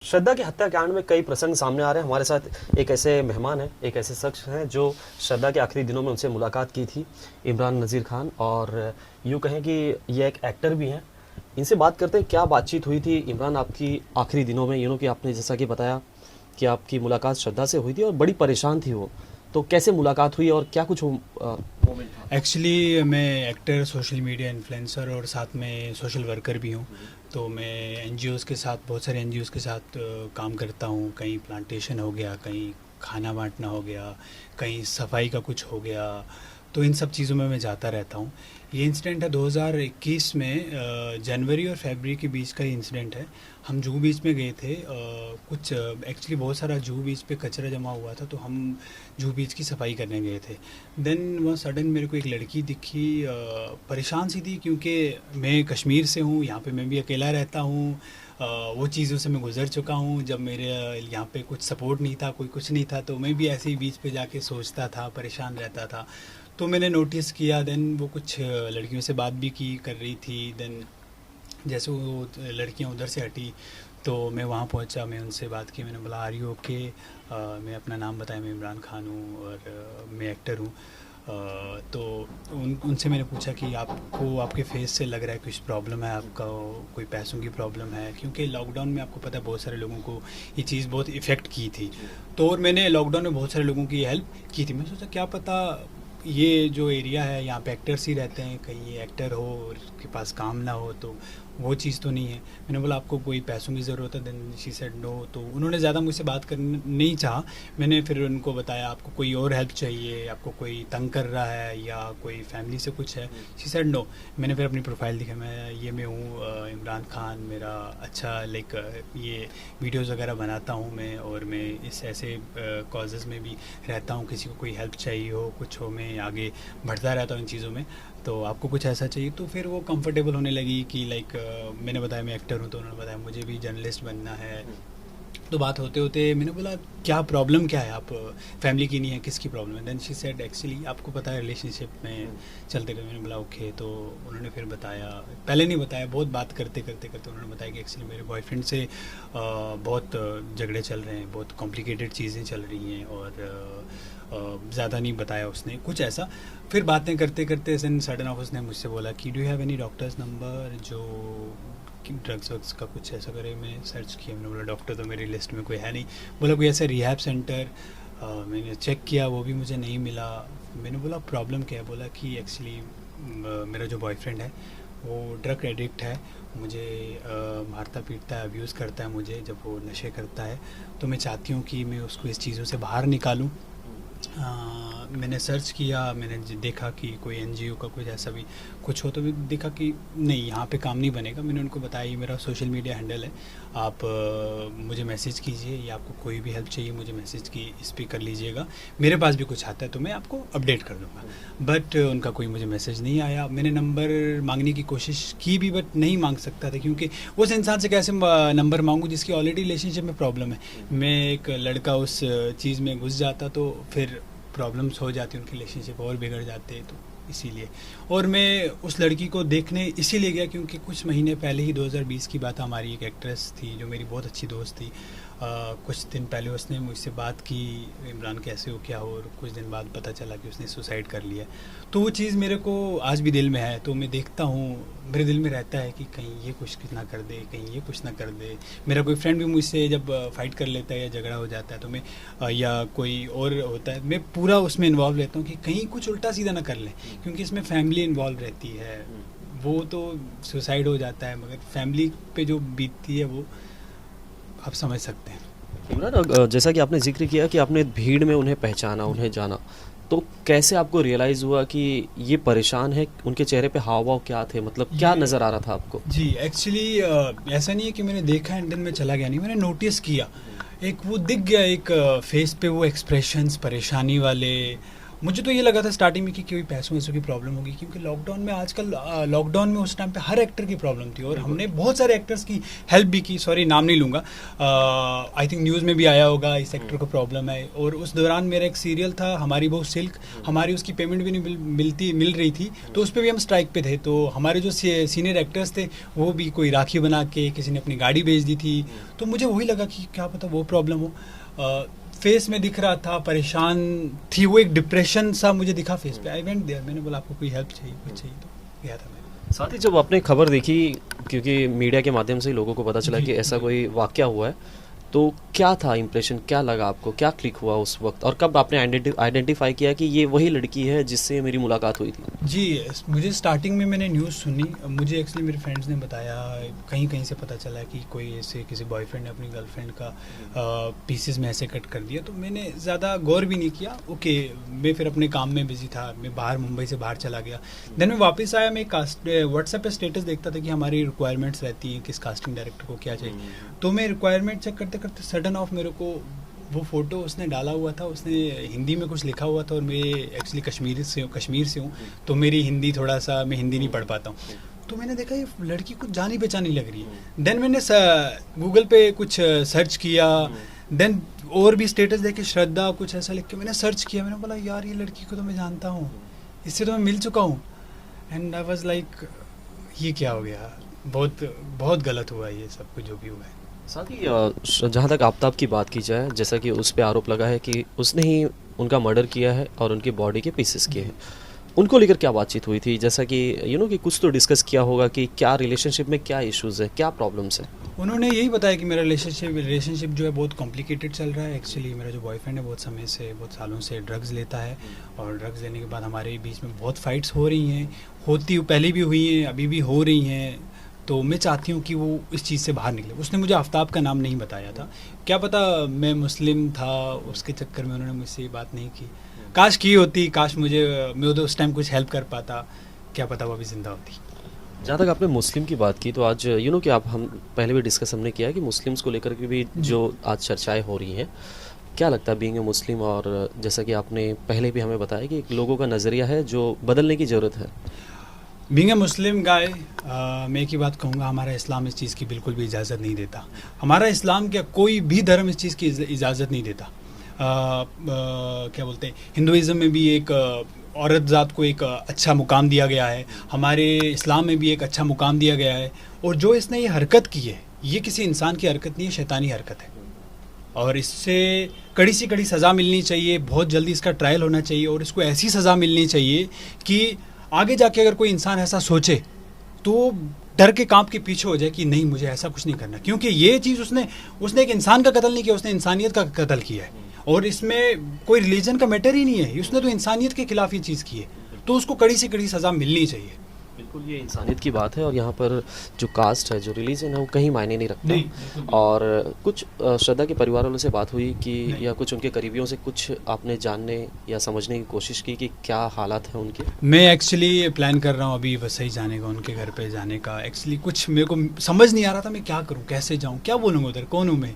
श्रद्धा की हत्याकांड में कई प्रसंग सामने आ रहे हैं। हमारे साथ एक ऐसे मेहमान हैं, एक ऐसे शख्स हैं जो श्रद्धा के आखिरी दिनों में उनसे मुलाकात की थी, इमरान नज़ीर खान। और यूँ कहें कि ये एक एक्टर भी हैं। इनसे बात करते हैं क्या बातचीत हुई थी इमरान आपकी आखिरी दिनों में। कि आपने जैसा कि बताया कि आपकी मुलाकात श्रद्धा से हुई थी और बड़ी परेशान थी वो, तो कैसे मुलाकात हुई और क्या कुछ मोमेंट था? एक्चुअली मैं एक्टर, सोशल मीडिया इन्फ्लुएंसर और साथ में सोशल वर्कर भी हूँ। तो मैं एनजीओज़ के साथ, बहुत सारे एनजीओज़ के साथ काम करता हूँ। कहीं प्लांटेशन हो गया, कहीं खाना बांटना हो गया, कहीं सफाई का कुछ हो गया। तो इन सब चीज़ों में मैं जाता रहता हूँ। ये इंसिडेंट है 2021 में, जनवरी और फरवरी के बीच का ही इंसिडेंट है। हम जुहू बीच में गए थे। कुछ एक्चुअली बहुत सारा जुहू बीच पे कचरा जमा हुआ था, तो हम जुहू बीच की सफाई करने गए थे। देन वहाँ सडन मेरे को एक लड़की दिखी, परेशान सी थी, क्योंकि मैं कश्मीर से हूँ, यहाँ पे मैं भी अकेला रहता हूँ। वो चीज़ों से मैं गुज़र चुका हूँ। जब मेरे यहाँ पे कुछ सपोर्ट नहीं था, कोई कुछ नहीं था, तो मैं भी ऐसे ही बीच पे जाके सोचता था, परेशान रहता था। तो मैंने नोटिस किया। देन वो कुछ लड़कियों से बात भी की कर रही थी। देन जैसे वो लड़कियां उधर से हटी, तो मैं वहाँ पहुँचा, मैं उनसे बात की। मैंने बोला आर यू ओके। मैं अपना नाम बताया, मैं इमरान खान हूँ और मैं एक्टर हूँ। तो उनसे मैंने पूछा कि आपको, आपके फेस से लग रहा है कुछ प्रॉब्लम है, आपका कोई पैसों की प्रॉब्लम है, क्योंकि लॉकडाउन में आपको पता है बहुत सारे लोगों को ये चीज़ बहुत इफ़ेक्ट की थी। तो और मैंने लॉकडाउन में बहुत सारे लोगों की हेल्प की थी। मैं सोचा क्या पता ये जो एरिया है यहाँ पे एक्टर्स ही रहते हैं, कहीं ये एक्टर हो और उसके पास काम ना हो, तो वो चीज़ तो नहीं है। मैंने बोला आपको कोई पैसों की ज़रूरत है? Then she said no. तो उन्होंने ज़्यादा मुझसे बात करना नहीं चाहा। मैंने फिर उनको बताया आपको कोई और हेल्प चाहिए, आपको कोई तंग कर रहा है या कोई फैमिली से कुछ है? She said no. मैंने फिर अपनी प्रोफाइल दिखा, मैं हूँ इमरान खान। मेरा अच्छा लाइक ये वीडियोज़ वगैरह बनाता हूँ मैं, और मैं इस ऐसे कॉजेज़ में भी रहता हूँ। किसी को कोई हेल्प चाहिए हो, कुछ हो, मैं आगे बढ़ता रहता हूँ इन चीज़ों में। तो आपको कुछ ऐसा चाहिए? तो फिर वो कंफर्टेबल होने लगी कि लाइक मैंने बताया मैं एक्टर हूँ, तो उन्होंने बताया मुझे भी जर्नलिस्ट बनना है। तो बात होते होते मैंने बोला क्या प्रॉब्लम क्या है, आप फैमिली की नहीं है, किसकी प्रॉब्लम है? देन शी सेड एक्चुअली आपको पता है रिलेशनशिप में चलते गए। मैंने बोला ओके। तो उन्होंने फिर बताया, पहले नहीं बताया, बहुत बात करते करते करते उन्होंने बताया कि एक्चुअली मेरे बॉयफ्रेंड से बहुत झगड़े चल रहे हैं, बहुत कॉम्प्लिकेटेड चीज़ें चल रही हैं, और ज़्यादा नहीं बताया उसने कुछ ऐसा। फिर बातें करते करते सडन ऑफ उसने मुझसे बोला कि do you have any doctors number जो ड्रग्स वग्स का कुछ ऐसा करे? मैंने सर्च किया, मैंने बोला डॉक्टर तो मेरी लिस्ट में कोई है नहीं। बोला कोई ऐसा रिहैब सेंटर? मैंने चेक किया, वो भी मुझे नहीं मिला। मैंने बोला प्रॉब्लम क्या है? बोला कि एक्चुअली मेरा जो बॉयफ्रेंड है वो ड्रग एडिक्ट है, मुझे मारता पीटता है, अब्यूज़ करता है मुझे जब वो नशे करता है। तो मैं चाहती हूँ कि मैं उसको इस चीज़ों से बाहर निकालूँ। मैंने सर्च किया, मैंने देखा कि कोई एनजीओ का कुछ ऐसा भी कुछ हो, तो भी देखा कि नहीं, यहाँ पे काम नहीं बनेगा। मैंने उनको बताया ये मेरा सोशल मीडिया हैंडल है, आप मुझे मैसेज कीजिए, या आपको कोई भी हेल्प चाहिए मुझे मैसेज की इस पर कर लीजिएगा। मेरे पास भी कुछ आता है तो मैं आपको अपडेट कर दूँगा। बट उनका कोई मुझे मैसेज नहीं आया। मैंने नंबर मांगने की कोशिश की भी, बट नहीं मांग सकता था, क्योंकि उस इंसान से कैसे नंबर मांगूँ जिसकी ऑलरेडी रिलेशनशिप में प्रॉब्लम है। मैं एक लड़का उस चीज़ में घुस जाता तो फिर प्रॉब्लम्स हो जाती, उनकी रिलेशनशिप और बिगड़ जाते। तो इसीलिए, और मैं उस लड़की को देखने इसीलिए गया क्योंकि कुछ महीने पहले ही 2020 की बात, हमारी एक एक्ट्रेस थी जो मेरी बहुत अच्छी दोस्त थी। कुछ दिन पहले उसने मुझसे बात की, इमरान कैसे हो, क्या हो, और कुछ दिन बाद पता चला कि उसने सुसाइड कर लिया। तो वो चीज़ मेरे को आज भी दिल में है। तो मैं देखता हूँ, मेरे दिल में रहता है कि कहीं ये कुछ ना कर दे, कहीं ये कुछ ना कर दे। मेरा कोई फ्रेंड भी मुझसे जब फाइट कर लेता है या झगड़ा हो जाता है, तो मैं या कोई और होता है, मैं पूरा उसमें इन्वॉल्व रहता हूँ कि कहीं कुछ उल्टा सीधा ना कर ले, क्योंकि इसमें फैमिली इन्वॉल्व रहती है। वो तो सुसाइड हो जाता है, मगर फैमिली पे जो बीतती है वो आप समझ सकते हैं। इमरान, जैसा कि आपने जिक्र किया कि आपने भीड़ में उन्हें पहचाना, उन्हें जाना, तो कैसे आपको रियलाइज़ हुआ कि ये परेशान है? उनके चेहरे पे हाव भाव क्या थे, मतलब क्या ये नज़र आ रहा था आपको? जी एक्चुअली ऐसा नहीं है कि मैंने देखा एंड देन मैं चला गया, नहीं, मैंने नोटिस किया। एक वो दिख गया, एक फेस पे वो एक्सप्रेशंस परेशानी वाले, मुझे तो ये लगा था स्टार्टिंग में कि कोई पैसों वैसों की प्रॉब्लम होगी, क्योंकि लॉकडाउन में आजकल लॉकडाउन में उस टाइम पे हर एक्टर की प्रॉब्लम थी, और हमने बहुत सारे एक्टर्स की हेल्प भी की। सॉरी नाम नहीं लूँगा, आई थिंक न्यूज़ में भी आया होगा इस एक्टर को प्रॉब्लम है। और उस दौरान मेरा एक सीरियल था हमारी बहू सिल्क, हमारी उसकी पेमेंट भी नहीं मिल रही थी, तो उस पर भी हम स्ट्राइक पे थे। तो हमारे जो सीनियर एक्टर्स थे वो भी कोई राखी बना के, किसी ने अपनी गाड़ी भेज दी थी। तो मुझे वही लगा कि क्या पता वो प्रॉब्लम हो। फेस में दिख रहा था, परेशान थी वो, एक डिप्रेशन सा मुझे दिखा फेस पे। आई वेंट देयर, मैंने बोला आपको कोई हेल्प चाहिए, कुछ चाहिए, तो गया था मैं। साथ ही जब आपने खबर देखी, क्योंकि मीडिया के माध्यम से ही लोगों को पता चला कि ऐसा कोई वाकया हुआ है, तो क्या था इम्प्रेशन, क्या लगा आपको, क्या क्लिक हुआ उस वक्त, और कब आपने आइडेंटिफाई किया कि ये वही लड़की है जिससे मेरी मुलाकात हुई थी? जी, मुझे स्टार्टिंग में मैंने न्यूज़ सुनी, मुझे एक्चुअली मेरे फ्रेंड्स ने बताया, कहीं कहीं से पता चला कि कोई ऐसे किसी बॉयफ्रेंड ने अपनी गर्लफ्रेंड का पीसेस में ऐसे कट कर दिया। तो मैंने ज़्यादा गौर भी नहीं किया। ओके, मैं फिर अपने काम में बिजी था, मैं बाहर मुंबई से बाहर चला गया। देन मैं वापस आया, मैं व्हाट्सएप पे स्टेटस देखता था कि हमारी रिक्वायरमेंट्स रहती हैं, किस कास्टिंग डायरेक्टर को क्या चाहिए। तो मैं रिक्वायरमेंट चेक करते करते सडन ऑफ मेरे को वो फ़ोटो उसने डाला हुआ था, उसने हिंदी में कुछ लिखा हुआ था, और मैं एक्चुअली कश्मीर से हूँ, तो मेरी हिंदी थोड़ा सा, मैं हिंदी नहीं पढ़ पाता हूँ। तो मैंने देखा ये लड़की कुछ जानी पहचानी लग रही है। देन मैंने गूगल पे कुछ सर्च किया, देन और भी स्टेटस देखे, श्रद्धा कुछ ऐसा लिख के मैंने सर्च किया। मैंने बोला यार ये लड़की को तो मैं जानता हूँ, इससे तो मैं मिल चुका हूँ। एंड आई वाज लाइक ये क्या हो गया, बहुत बहुत गलत हुआ ये सब कुछ जो भी हुआ है। साथ ही जहाँ तक आफ्ताब की बात की जाए, जैसा कि उस पे आरोप लगा है कि उसने ही उनका मर्डर किया है और उनकी बॉडी के पीसेस किए हैं, उनको लेकर क्या बातचीत हुई थी? जैसा कि कि कुछ तो डिस्कस किया होगा कि क्या रिलेशनशिप में क्या इश्यूज़ है, क्या प्रॉब्लम्स है? उन्होंने यही बताया कि मेरा रिलेशनशिप जो है बहुत कॉम्प्लिकेटेड चल रहा है। एक्चुअली मेरा जो बॉयफ्रेंड है बहुत समय से, बहुत सालों से ड्रग्स लेता है, और ड्रग्स लेने के बाद हमारे बीच में बहुत फाइट्स हो रही हैं, पहले भी हुई हैं, अभी भी हो रही हैं। तो मैं चाहती हूँ कि वो इस चीज़ से बाहर निकले। उसने मुझे आफ्ताब का नाम नहीं बताया था, क्या पता मैं मुस्लिम था, उसके चक्कर में उन्होंने मुझसे ये बात नहीं की। काश की होती, काश मैं उस टाइम कुछ हेल्प कर पाता, क्या पता वो अभी ज़िंदा होती। जहाँ तक आपने मुस्लिम की बात की, तो आज कि आप हम पहले भी डिस्कस हमने किया है कि मुस्लिम्स को लेकर के भी जो आज चर्चाएं हो रही हैं, क्या लगता है बीइंग ए मुस्लिम, और जैसा कि आपने पहले भी हमें बताया कि लोगों का नज़रिया है जो बदलने की ज़रूरत है? बीइंग ए मुस्लिम गाय, मैं एक ही बात कहूँगा, हमारा इस्लाम इस चीज़ की बिल्कुल भी इजाज़त नहीं देता। हमारा इस्लाम क्या, कोई भी धर्म इस चीज़ की इजाज़त नहीं देता। क्या बोलते हैं, हिंदुइज़्म में भी एक औरत ज़ात को एक अच्छा मुकाम दिया गया है, हमारे इस्लाम में भी एक अच्छा मुकाम दिया गया है। और जो इसने ये हरकत की है, ये किसी इंसान की हरकत नहीं है, शैतानी हरकत है, और इससे कड़ी से कड़ी सज़ा मिलनी चाहिए। बहुत जल्दी इसका ट्रायल होना चाहिए, और इसको ऐसी सज़ा मिलनी चाहिए कि आगे जाके अगर कोई इंसान ऐसा सोचे तो डर के कांप के पीछे हो जाए कि नहीं, मुझे ऐसा कुछ नहीं करना। क्योंकि ये चीज़ उसने एक इंसान का कत्ल नहीं किया, उसने इंसानियत का कत्ल किया है, और इसमें कोई रिलीजन का मैटर ही नहीं है, उसने तो इंसानियत के खिलाफ ये चीज़ की है। तो उसको कड़ी से कड़ी सज़ा मिलनी चाहिए। बिल्कुल, ये इंसानियत की बात है, और यहाँ पर जो कास्ट है, जो रिलीजन है, वो कहीं मायने नहीं रखता। और कुछ श्रद्धा के परिवार वालों से बात हुई कि, या कुछ उनके करीबियों से कुछ आपने जानने या समझने की कोशिश की कि क्या हालात हैं उनके? मैं एक्चुअली प्लान कर रहा हूँ अभी वसई जाने का, उनके घर पे जाने का। एक्चुअली कुछ मेरे को समझ नहीं आ रहा था मैं क्या करूँ, कैसे जाऊँ, क्या बोलूँगा उधर, कौन हूँ मैं।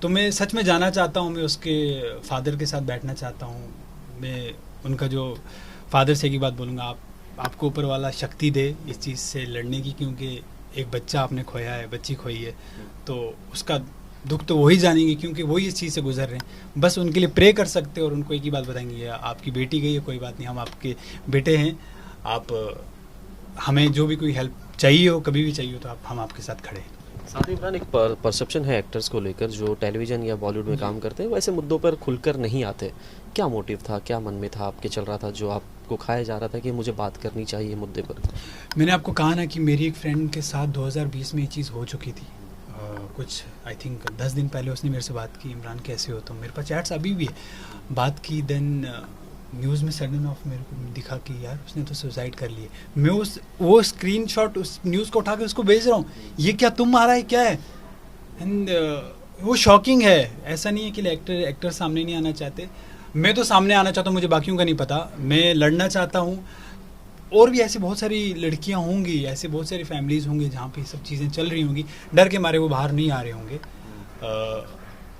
तो मैं सच में जाना चाहता हूँ, मैं उसके फादर के साथ बैठना चाहता हूँ। मैं उनका जो फादर से एक ही बात बोलूँगा, आपको ऊपर वाला शक्ति दे इस चीज़ से लड़ने की, क्योंकि एक बच्चा आपने खोया है, बच्ची खोई है, तो उसका दुख तो वही जानेंगे, क्योंकि वही इस चीज़ से गुजर रहे हैं। बस उनके लिए प्रे कर सकते हैं, और उनको एक ही बात बताएंगे, आपकी बेटी गई है, कोई बात नहीं, हम आपके बेटे हैं, आप हमें जो भी कोई हेल्प चाहिए हो, कभी भी चाहिए हो, तो हम आपके साथ खड़े हैं। साथ ही इमरान, एक परसेप्शन है एक्टर्स को लेकर जो टेलीविज़न या बॉलीवुड में काम करते हैं, वैसे मुद्दों पर खुलकर नहीं आते। क्या मोटिव था, क्या मन में था आपके चल रहा था, जो आपको खाया जा रहा था कि मुझे बात करनी चाहिए मुद्दे पर? मैंने आपको कहा ना कि मेरी एक फ्रेंड के साथ 2020 में ये चीज़ हो चुकी थी। कुछ आई थिंक 10 दिन पहले उसने मेरे से बात की, इमरान कैसे हो तुम, मेरे पास चैट्स अभी भी है, बात की। देन न्यूज़ में सडन ऑफ मेरे को दिखा कि यार उसने तो सुसाइड कर लिया। मैं वो स्क्रीनशॉट, उस न्यूज़ को उठा के उसको भेज रहा हूँ, ये क्या तुम आ रहा है, क्या है। एंड वो शॉकिंग है। ऐसा नहीं है कि एक्टर सामने नहीं आना चाहते, मैं तो सामने आना चाहता हूँ, मुझे बाकियों का नहीं पता, मैं लड़ना चाहता हूँ। और भी ऐसे बहुत सारी लड़कियाँ होंगी, ऐसे बहुत सारी फैमिलीज़ होंगी जहाँ पे सब चीज़ें चल रही होंगी, डर के मारे वो बाहर नहीं आ रहे होंगे।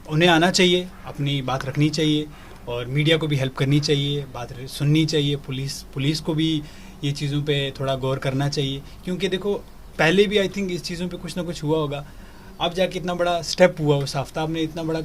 उन्हें आना चाहिए, अपनी बात रखनी चाहिए, और मीडिया को भी हेल्प करनी चाहिए, बात सुननी चाहिए, पुलिस को भी ये चीज़ों पे थोड़ा गौर करना चाहिए, क्योंकि देखो पहले भी आई थिंक इस चीज़ों पे कुछ ना कुछ हुआ होगा, अब जाके इतना बड़ा स्टेप हुआ उस आफ्ताब ने इतना बड़ा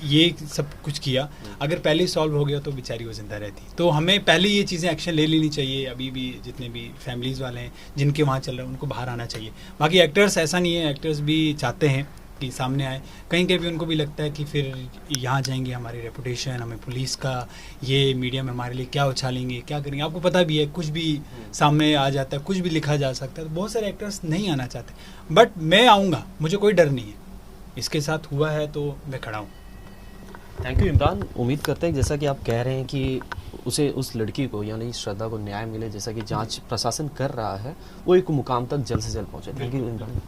ये सब कुछ किया, अगर पहले ही सॉल्व हो गया तो बेचारी वो जिंदा रहती। तो हमें पहले ये चीज़ें एक्शन ले लेनी चाहिए। अभी भी जितने भी फैमिलीज़ वाले हैं जिनके वहाँ चल रहा है उनको बाहर आना चाहिए। बाकी एक्टर्स ऐसा नहीं है, एक्टर्स भी चाहते हैं कि सामने आए, कहीं कहीं भी उनको भी लगता है कि फिर यहाँ जाएंगे हमारी रेपुटेशन, हमें पुलिस का ये मीडिया में हमारे लिए क्या उछालेंगे, क्या करेंगे। आपको पता भी है कुछ भी सामने आ जाता है, कुछ भी लिखा जा सकता है, तो बहुत सारे एक्टर्स नहीं आना चाहते, बट मैं आऊँगा, मुझे कोई डर नहीं है, इसके साथ हुआ है तो मैं खड़ा हूँ। Thank you Imran. उम्मीद करते हैं जैसा कि आप कह रहे हैं कि उसे, उस लड़की को यानी श्रद्धा को न्याय मिले, जैसा कि जांच प्रशासन कर रहा है, वो एक मुकाम तक जल्द से जल्द पहुंचे। Thank you Imran.